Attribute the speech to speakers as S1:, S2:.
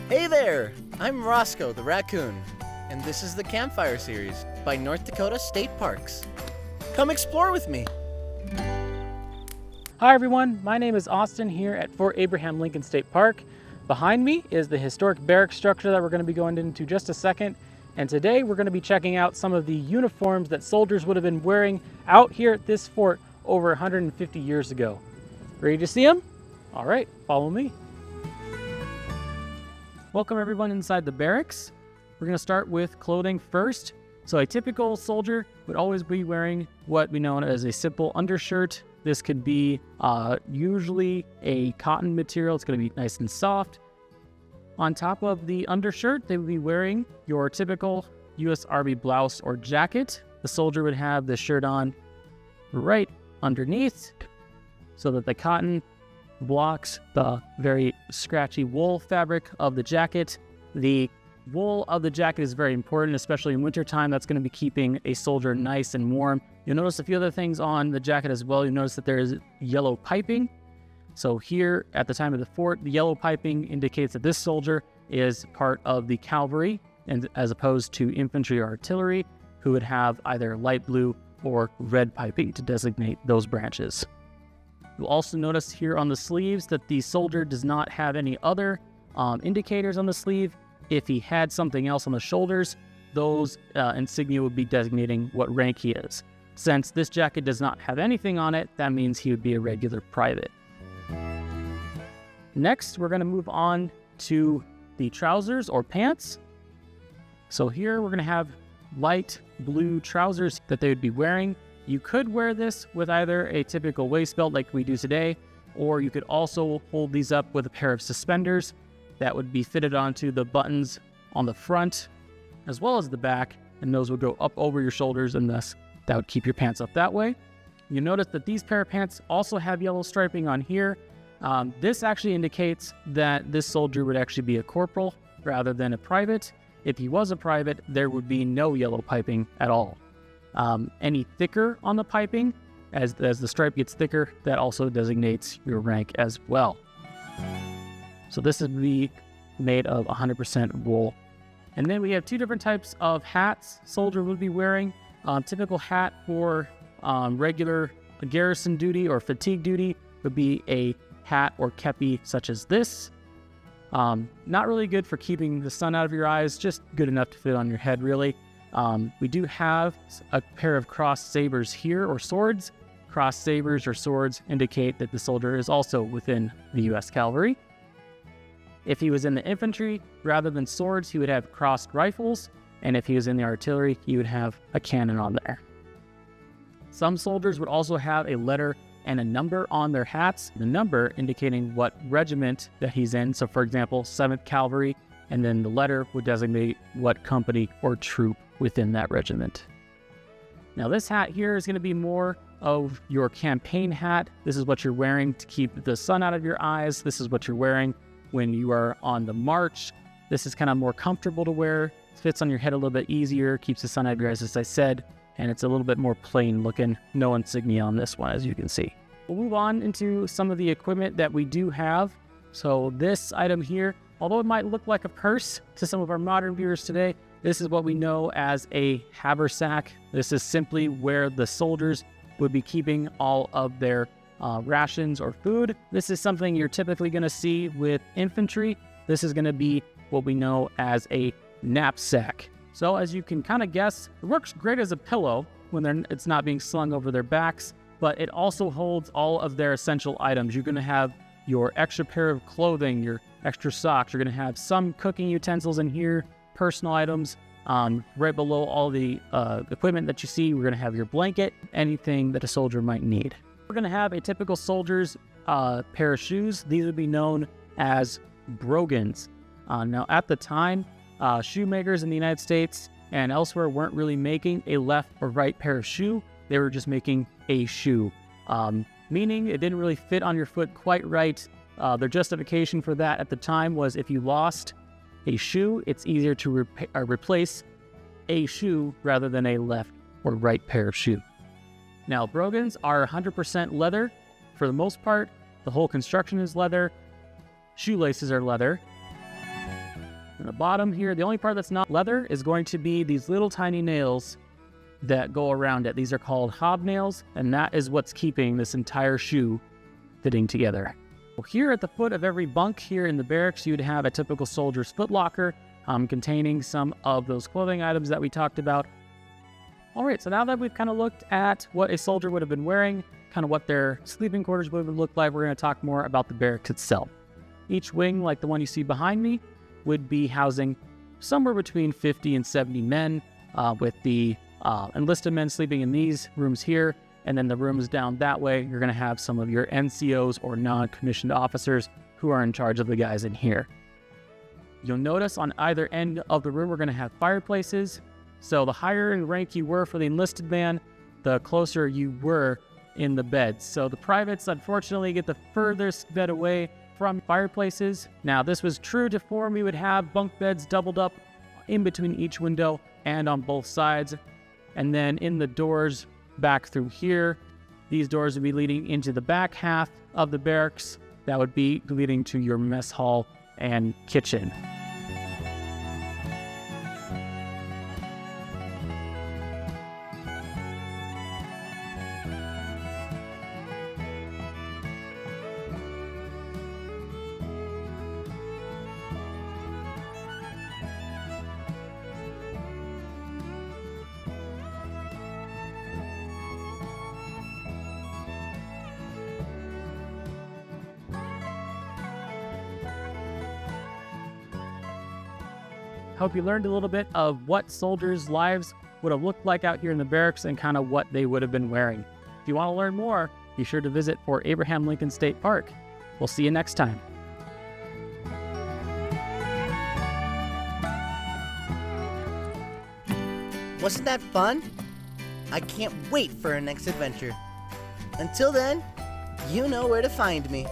S1: Hey there! I'm Roscoe the raccoon, and this is the Campfire Series by North Dakota State Parks. Come explore with me!
S2: Hi everyone, my name is Austin here at Fort Abraham Lincoln State Park. Behind me is the historic barracks structure that we're going to be going into just a second. And today we're going to be checking out some of the uniforms that soldiers would have been wearing out here at this fort over 150 years ago. Ready to see them? All right, follow me. Welcome everyone inside the barracks. We're going to start with clothing first. So a typical soldier would always be wearing what we know as a simple undershirt. This could be usually a cotton material. It's going to be nice and soft. On top of the undershirt, they would be wearing your typical U.S. Army blouse or jacket. The soldier would have the shirt on right underneath so that the cotton blocks the very scratchy wool fabric of the jacket. The wool of the jacket is very important, especially in wintertime. That's going to be keeping a soldier nice and warm. You'll notice a few other things on the jacket as well. You'll notice that there is yellow piping. So here at the time of the fort, the yellow piping indicates that this soldier is part of the cavalry, and as opposed to infantry or artillery, who would have either light blue or red piping to designate those branches. You'll also notice here on the sleeves that the soldier does not have any other indicators on the sleeve. If he had something else on the shoulders, those insignia would be designating what rank he is. Since this jacket does not have anything on it, that means he would be a regular private. Next, we're going to move on to the trousers or pants. So here we're going to have light blue trousers that they would be wearing. You could wear this with either a typical waist belt like we do today, or you could also hold these up with a pair of suspenders that would be fitted onto the buttons on the front as well as the back, and those would go up over your shoulders, and thus that would keep your pants up that way. You notice that these pair of pants also have yellow striping on here. This actually indicates that this soldier would actually be a corporal rather than a private. If he was a private, there would be no yellow piping at all. Any thicker on the piping, as the stripe gets thicker, that also designates your rank as well. So this would be made of 100% wool. And then we have two different types of hats soldier would be wearing. Typical hat for regular garrison duty or fatigue duty would be a hat or kepi such as this. Not really good for keeping the sun out of your eyes, just good enough to fit on your head really. We do have a pair of crossed sabers here, or swords. Crossed sabers or swords indicate that the soldier is also within the U.S. Cavalry. If he was in the infantry, rather than swords, he would have crossed rifles, and if he was in the artillery, he would have a cannon on there. Some soldiers would also have a letter and a number on their hats, the number indicating what regiment that he's in. So for example, 7th Cavalry, and then the letter would designate what company or troop within that regiment. Now this hat here is going to be more of your campaign hat. This is what you're wearing to keep the sun out of your eyes. This is what you're wearing when you are on the march. This is kind of more comfortable to wear. It fits on your head a little bit easier, keeps the sun out of your eyes, as I said, and it's a little bit more plain looking. No insignia on this one, as you can see. We'll move on into some of the equipment that we do have. So this item here, although it might look like a purse to some of our modern viewers today, this is what we know as a haversack. This is simply where the soldiers would be keeping all of their rations or food. This is something you're typically going to see with infantry. This is going to be what we know as a knapsack. So as you can kind of guess, it works great as a pillow when it's not being slung over their backs, but it also holds all of their essential items. You're going to have your extra pair of clothing, your extra socks. You're going to have some cooking utensils in here, personal items. Right below all the equipment that you see, we're going to have your blanket, anything that a soldier might need. We're going to have a typical soldier's pair of shoes. These would be known as brogans. Now at the time, shoemakers in the United States and elsewhere weren't really making a left or right pair of shoe. They were just making a shoe, meaning it didn't really fit on your foot quite right. Their justification for that at the time was if you lost a shoe, it's easier to replace a shoe rather than a left or right pair of shoe. Now, brogans are 100% leather for the most part. The whole construction is leather. Shoelaces are leather. And the bottom here, the only part that's not leather is going to be these little tiny nails that go around it. These are called hobnails, and that is what's keeping this entire shoe fitting together. Well, here at the foot of every bunk here in the barracks, you'd have a typical soldier's foot locker containing some of those clothing items that we talked about. All right, so now that we've kind of looked at what a soldier would have been wearing, kind of what their sleeping quarters would have looked like, we're going to talk more about the barracks itself. Each wing, like the one you see behind me, would be housing somewhere between 50 and 70 men, with the enlisted men sleeping in these rooms here, and then the rooms down that way, you're going to have some of your NCOs or non-commissioned officers who are in charge of the guys in here. You'll notice on either end of the room, we're going to have fireplaces. So the higher in rank you were for the enlisted man, the closer you were in the beds. So the privates, unfortunately, get the furthest bed away from fireplaces. Now, this was true to form. We would have bunk beds doubled up in between each window and on both sides. And then in the doors back through here, these doors would be leading into the back half of the barracks. That would be leading to your mess hall and kitchen. Hope you learned a little bit of what soldiers' lives would have looked like out here in the barracks and kind of what they would have been wearing. If you want to learn more, be sure to visit Fort Abraham Lincoln State Park. We'll see you next time.
S1: Wasn't that fun? I can't wait for our next adventure. Until then, you know where to find me.